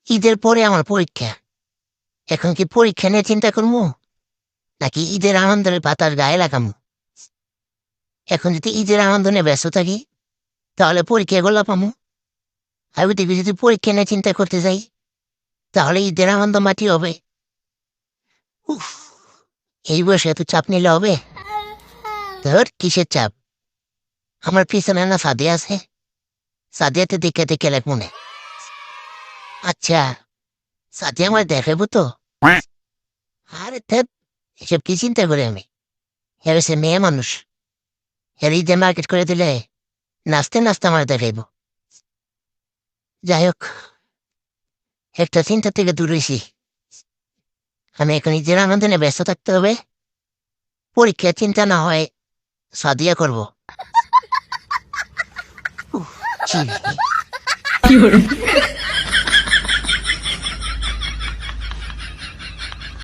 ঈদের পরে আমার পরীক্ষা। এখন কি পরীক্ষা নিয়ে চিন্তা করবো, নাকি ঈদের আনন্দের বাতাস গায়ে লাগামো? এখন যদি ঈদের আনন্দ নিয়ে ব্যস্ত থাকি, তাহলে পরীক্ষা গোলা পামো। আর ওইদিকে যদি পরীক্ষা নিয়ে চিন্তা করতে যাই, তাহলে ঈদের আনন্দ মাটি হবে। উফ, এই বয়সে এত চাপ নিলে হবে? ধর, কিসের চাপ? আমার পিছনে না সাদিয়া আছে, সাদিয়াতে দেখে দেখে লাগ মনে। আচ্ছা, সাদিয়া আমার দেখাবো তো? আরে ধ্যাৎ, এসব কি চিন্তা করি আমি? এর সে মেয়ে মানুষ, এর ঈদে মার্কেট করে দিলে নাচতে নাচতে আমার দেখাইব। যাই হোক, একটা চিন্তা থেকে দূরেছি। আমি এখন নিজের আনন্দ নিয়ে ব্যস্ত থাকতে হবে। পরীক্ষার চিন্তা না হয় সাদিয়া করব। উফ, ছি।